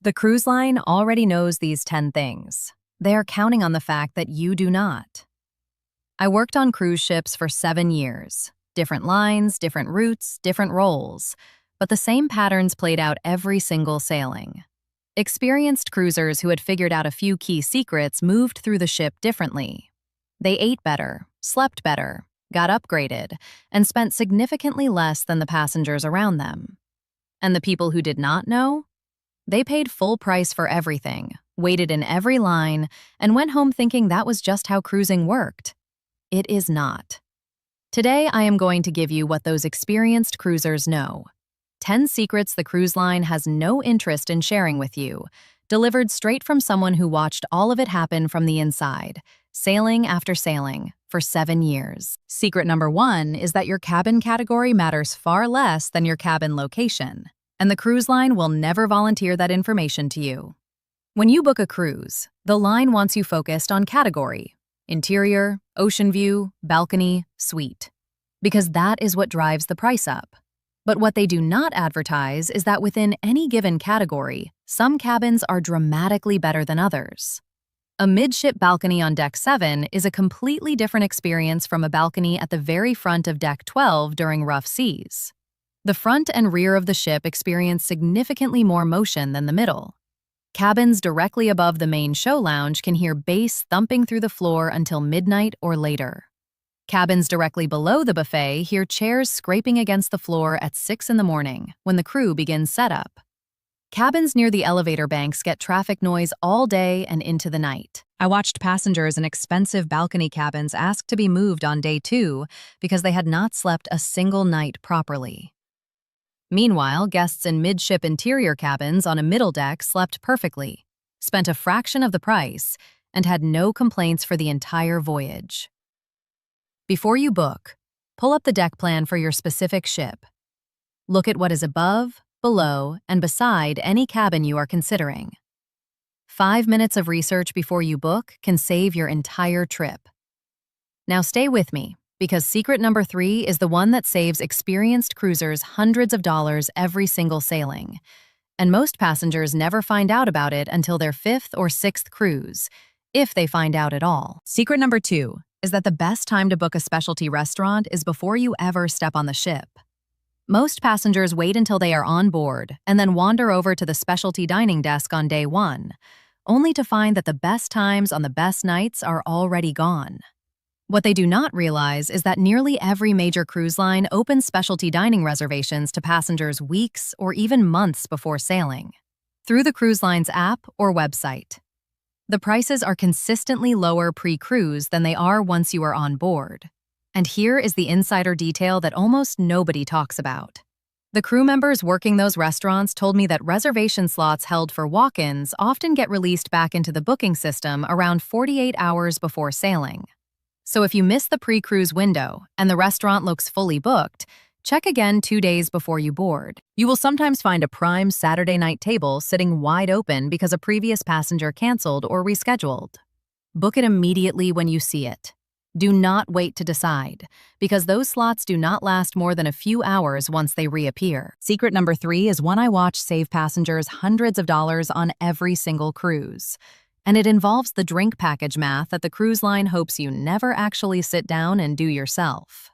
The cruise line already knows these 10 things. They are counting on the fact that you do not. I worked on cruise ships for 7 years. Different lines, different routes, different roles. But the same patterns played out every single sailing. Experienced cruisers who had figured out a few key secrets moved through the ship differently. They ate better, slept better, got upgraded, and spent significantly less than the passengers around them. And the people who did not know? They paid full price for everything, waited in every line, and went home thinking that was just how cruising worked. It is not. Today, I am going to give you what those experienced cruisers know. 10 secrets the cruise line has no interest in sharing with you, delivered straight from someone who watched all of it happen from the inside, sailing after sailing, for 7 years. Secret number 1 is that your cabin category matters far less than your cabin location, and the cruise line will never volunteer that information to you. When you book a cruise, the line wants you focused on category: interior, ocean view, balcony, suite. Because that is what drives the price up. But what they do not advertise is that within any given category, some cabins are dramatically better than others. A midship balcony on Deck 7 is a completely different experience from a balcony at the very front of Deck 12 during rough seas. The front and rear of the ship experience significantly more motion than the middle. Cabins directly above the main show lounge can hear bass thumping through the floor until midnight or later. Cabins directly below the buffet hear chairs scraping against the floor at 6 in the morning when the crew begins setup. Cabins near the elevator banks get traffic noise all day and into the night. I watched passengers in expensive balcony cabins ask to be moved on day 2 because they had not slept a single night properly. Meanwhile, guests in midship interior cabins on a middle deck slept perfectly, spent a fraction of the price, and had no complaints for the entire voyage. Before you book, pull up the deck plan for your specific ship. Look at what is above, below, and beside any cabin you are considering. 5 minutes of research before you book can save your entire trip. Now stay with me, because secret number 3 is the one that saves experienced cruisers hundreds of dollars every single sailing. And most passengers never find out about it until their 5th or 6th cruise, if they find out at all. Secret number 2 is that the best time to book a specialty restaurant is before you ever step on the ship. Most passengers wait until they are on board and then wander over to the specialty dining desk on day 1, only to find that the best times on the best nights are already gone. What they do not realize is that nearly every major cruise line opens specialty dining reservations to passengers weeks or even months before sailing, through the cruise line's app or website. The prices are consistently lower pre-cruise than they are once you are on board. And here is the insider detail that almost nobody talks about. The crew members working those restaurants told me that reservation slots held for walk-ins often get released back into the booking system around 48 hours before sailing. So if you miss the pre-cruise window and the restaurant looks fully booked, check again 2 days before you board. You will sometimes find a prime Saturday night table sitting wide open because a previous passenger canceled or rescheduled. Book it immediately when you see it. Do not wait to decide, because those slots do not last more than a few hours once they reappear. Secret number 3 is one I watch save passengers hundreds of dollars on every single cruise. And it involves the drink package math that the cruise line hopes you never actually sit down and do yourself.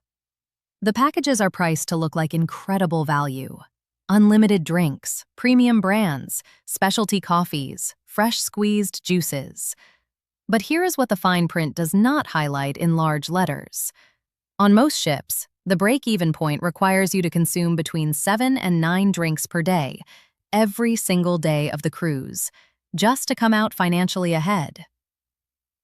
The packages are priced to look like incredible value. Unlimited drinks, premium brands, specialty coffees, fresh squeezed juices. But here is what the fine print does not highlight in large letters. On most ships, the break-even point requires you to consume between 7 and 9 drinks per day, every single day of the cruise, just to come out financially ahead.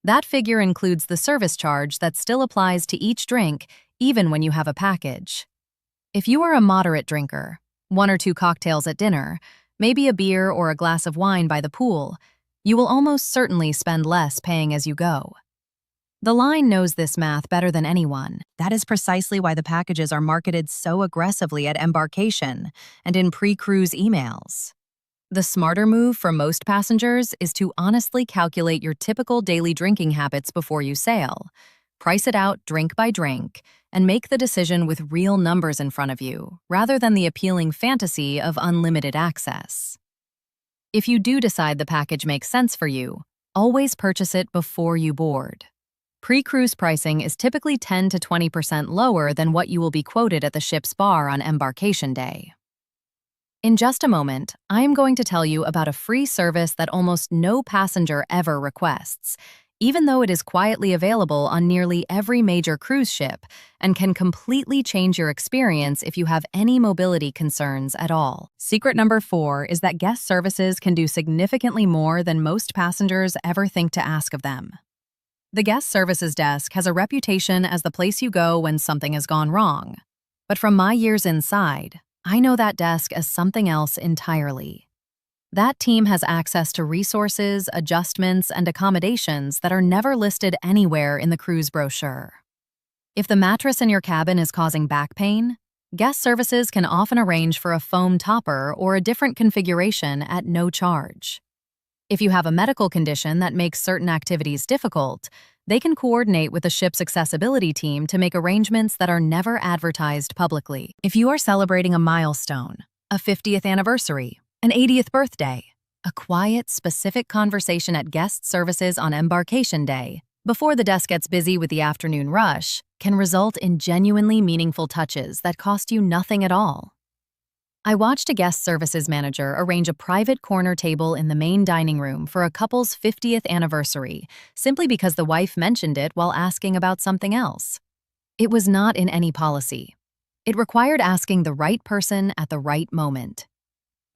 That figure includes the service charge that still applies to each drink, even when you have a package. If you are a moderate drinker, 1 or 2 cocktails at dinner, maybe a beer or a glass of wine by the pool, you will almost certainly spend less paying as you go. The line knows this math better than anyone. That is precisely why the packages are marketed so aggressively at embarkation and in pre-cruise emails. The smarter move for most passengers is to honestly calculate your typical daily drinking habits before you sail, price it out drink by drink, and make the decision with real numbers in front of you, rather than the appealing fantasy of unlimited access. If you do decide the package makes sense for you, always purchase it before you board. Pre-cruise pricing is typically 10 to 20% lower than what you will be quoted at the ship's bar on embarkation day. In just a moment, I am going to tell you about a free service that almost no passenger ever requests, even though it is quietly available on nearly every major cruise ship and can completely change your experience if you have any mobility concerns at all. Secret number 4 is that guest services can do significantly more than most passengers ever think to ask of them. The guest services desk has a reputation as the place you go when something has gone wrong. But from my years inside, I know that desk as something else entirely. That team has access to resources, adjustments, and accommodations that are never listed anywhere in the cruise brochure. If the mattress in your cabin is causing back pain, guest services can often arrange for a foam topper or a different configuration at no charge. If you have a medical condition that makes certain activities difficult, they can coordinate with the ship's accessibility team to make arrangements that are never advertised publicly. If you are celebrating a milestone, a 50th anniversary, an 80th birthday, a quiet, specific conversation at guest services on embarkation day, before the desk gets busy with the afternoon rush, can result in genuinely meaningful touches that cost you nothing at all. I watched a guest services manager arrange a private corner table in the main dining room for a couple's 50th anniversary, simply because the wife mentioned it while asking about something else. It was not in any policy. It required asking the right person at the right moment.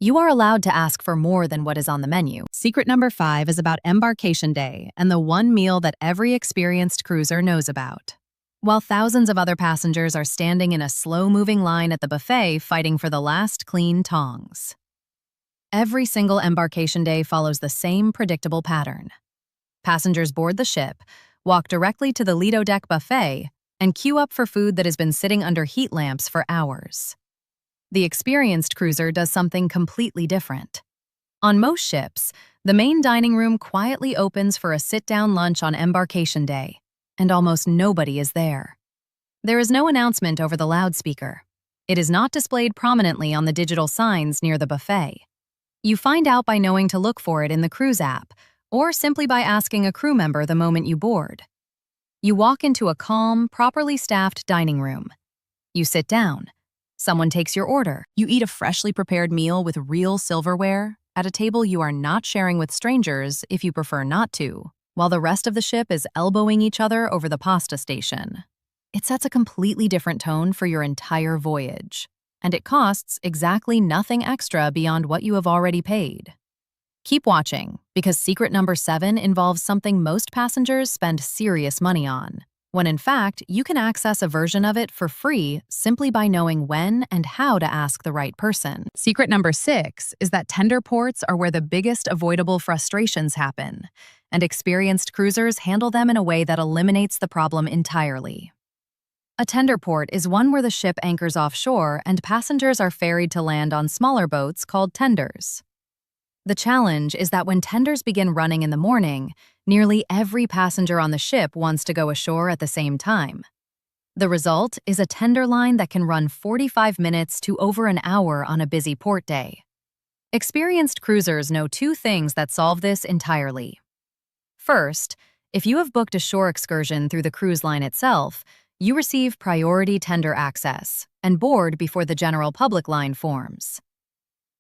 You are allowed to ask for more than what is on the menu. Secret number 5 is about embarkation day and the one meal that every experienced cruiser knows about. While thousands of other passengers are standing in a slow-moving line at the buffet fighting for the last clean tongs. Every single embarkation day follows the same predictable pattern. Passengers board the ship, walk directly to the Lido Deck buffet, and queue up for food that has been sitting under heat lamps for hours. The experienced cruiser does something completely different. On most ships, the main dining room quietly opens for a sit-down lunch on embarkation day, and almost nobody is there. There is no announcement over the loudspeaker. It is not displayed prominently on the digital signs near the buffet. You find out by knowing to look for it in the cruise app, or simply by asking a crew member the moment you board. You walk into a calm, properly staffed dining room. You sit down. Someone takes your order. You eat a freshly prepared meal with real silverware at a table you are not sharing with strangers if you prefer not to, while the rest of the ship is elbowing each other over the pasta station. It sets a completely different tone for your entire voyage, and it costs exactly nothing extra beyond what you have already paid. Keep watching, because secret number 7 involves something most passengers spend serious money on, when in fact you can access a version of it for free simply by knowing when and how to ask the right person. Secret number 6 is that tender ports are where the biggest avoidable frustrations happen, and experienced cruisers handle them in a way that eliminates the problem entirely. A tender port is one where the ship anchors offshore and passengers are ferried to land on smaller boats called tenders. The challenge is that when tenders begin running in the morning, nearly every passenger on the ship wants to go ashore at the same time. The result is a tender line that can run 45 minutes to over an hour on a busy port day. Experienced cruisers know 2 things that solve this entirely. First, if you have booked a shore excursion through the cruise line itself, you receive priority tender access and board before the general public line forms.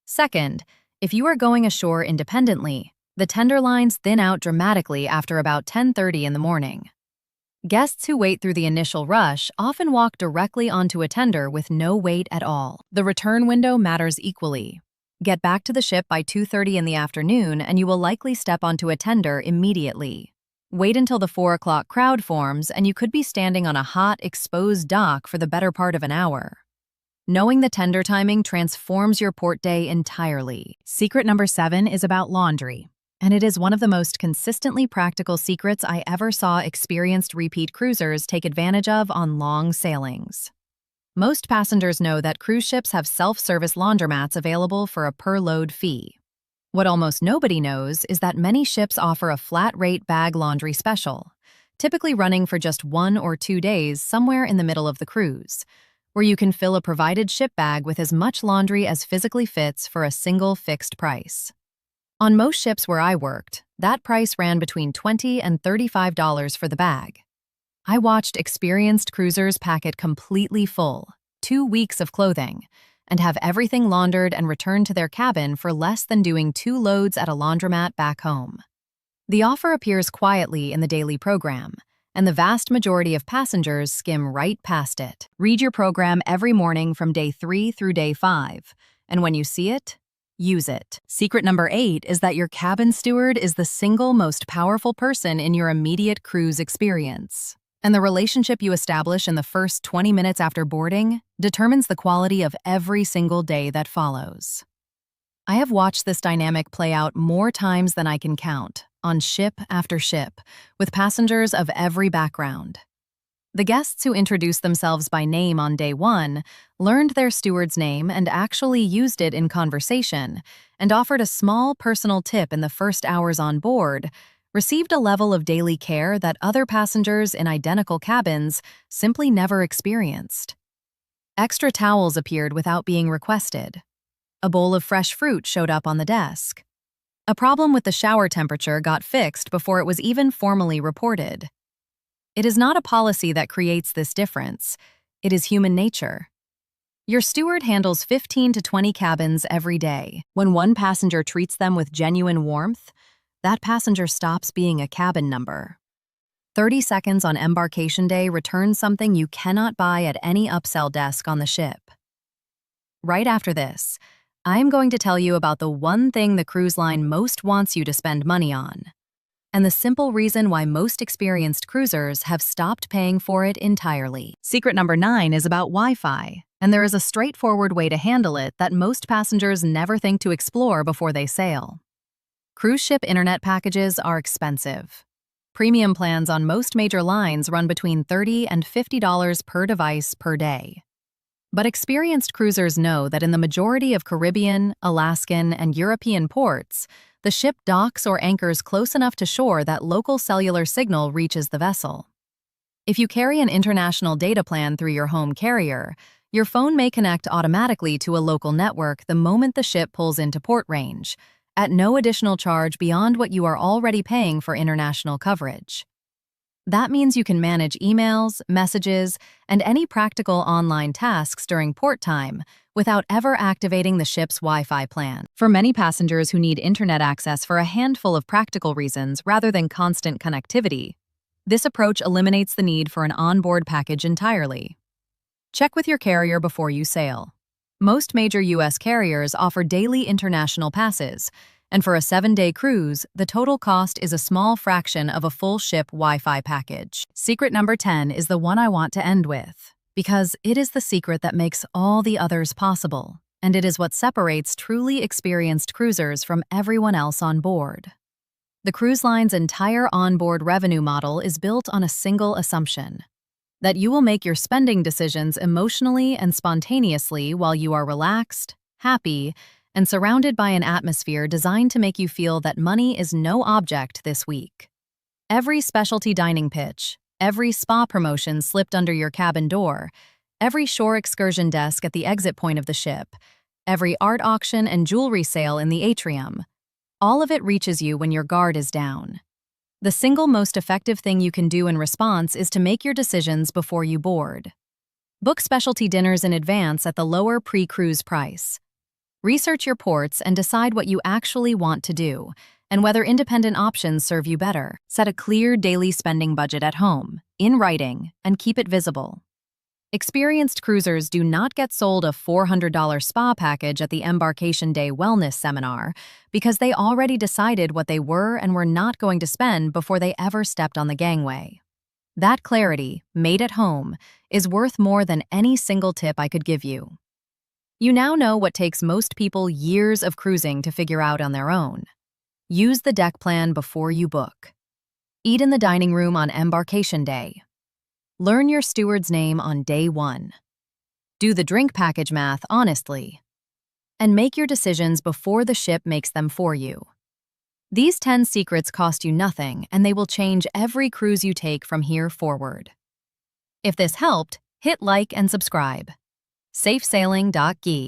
Second, if you are going ashore independently, the tender lines thin out dramatically after about 10:30 in the morning. Guests who wait through the initial rush often walk directly onto a tender with no wait at all. The return window matters equally. Get back to the ship by 2:30 in the afternoon and you will likely step onto a tender immediately. Wait until the 4 o'clock crowd forms and you could be standing on a hot, exposed dock for the better part of an hour. Knowing the tender timing transforms your port day entirely. Secret number 7 is about laundry, and it is one of the most consistently practical secrets I ever saw experienced repeat cruisers take advantage of on long sailings. Most passengers know that cruise ships have self-service laundromats available for a per-load fee. What almost nobody knows is that many ships offer a flat-rate bag laundry special, typically running for just 1 or 2 days somewhere in the middle of the cruise, where you can fill a provided ship bag with as much laundry as physically fits for a single fixed price. On most ships where I worked, that price ran between $20 and $35 for the bag. I watched experienced cruisers pack it completely full, 2 weeks of clothing, and have everything laundered and returned to their cabin for less than doing 2 loads at a laundromat back home. The offer appears quietly in the daily program, and the vast majority of passengers skim right past it. Read your program every morning from day 3 through day 5, and when you see it, use it. Secret number 8 is that your cabin steward is the single most powerful person in your immediate cruise experience. And the relationship you establish in the first 20 minutes after boarding determines the quality of every single day that follows. I have watched this dynamic play out more times than I can count, on ship after ship, with passengers of every background. The guests who introduced themselves by name on day 1 learned their steward's name and actually used it in conversation, and offered a small personal tip in the first hours on board, received a level of daily care that other passengers in identical cabins simply never experienced. Extra towels appeared without being requested. A bowl of fresh fruit showed up on the desk. A problem with the shower temperature got fixed before it was even formally reported. It is not a policy that creates this difference. It is human nature. Your steward handles 15 to 20 cabins every day. When one passenger treats them with genuine warmth, that passenger stops being a cabin number. 30 seconds on embarkation day returns something you cannot buy at any upsell desk on the ship. Right after this, I'm going to tell you about the one thing the cruise line most wants you to spend money on, and the simple reason why most experienced cruisers have stopped paying for it entirely. Secret number 9 is about Wi-Fi, and there is a straightforward way to handle it that most passengers never think to explore before they sail. Cruise ship internet packages are expensive. Premium plans on most major lines run between $30 and $50 per device per day. But experienced cruisers know that in the majority of Caribbean, Alaskan, and European ports, the ship docks or anchors close enough to shore that local cellular signal reaches the vessel. If you carry an international data plan through your home carrier, your phone may connect automatically to a local network the moment the ship pulls into port range, at no additional charge beyond what you are already paying for international coverage. That means you can manage emails, messages, and any practical online tasks during port time without ever activating the ship's Wi-Fi plan. For many passengers who need internet access for a handful of practical reasons rather than constant connectivity, this approach eliminates the need for an onboard package entirely. Check with your carrier before you sail. Most major U.S. carriers offer daily international passes, and for a 7-day cruise, the total cost is a small fraction of a full ship Wi-Fi package. Secret number 10 is the one I want to end with, because it is the secret that makes all the others possible, and it is what separates truly experienced cruisers from everyone else on board. The cruise line's entire onboard revenue model is built on a single assumption: that you will make your spending decisions emotionally and spontaneously while you are relaxed, happy, and surrounded by an atmosphere designed to make you feel that money is no object this week. Every specialty dining pitch, every spa promotion slipped under your cabin door, every shore excursion desk at the exit point of the ship, every art auction and jewelry sale in the atrium, all of it reaches you when your guard is down. The single most effective thing you can do in response is to make your decisions before you board. Book specialty dinners in advance at the lower pre-cruise price. Research your ports and decide what you actually want to do, and whether independent options serve you better. Set a clear daily spending budget at home, in writing, and keep it visible. Experienced cruisers do not get sold a $400 spa package at the embarkation day wellness seminar because they already decided what they were and were not going to spend before they ever stepped on the gangway. That clarity, made at home, is worth more than any single tip I could give you. You now know what takes most people years of cruising to figure out on their own. Use the deck plan before you book. Eat in the dining room on embarkation day. Learn your steward's name on day 1. Do the drink package math honestly. And make your decisions before the ship makes them for you. These 10 secrets cost you nothing, and they will change every cruise you take from here forward. If this helped, hit like and subscribe. safesailing.gi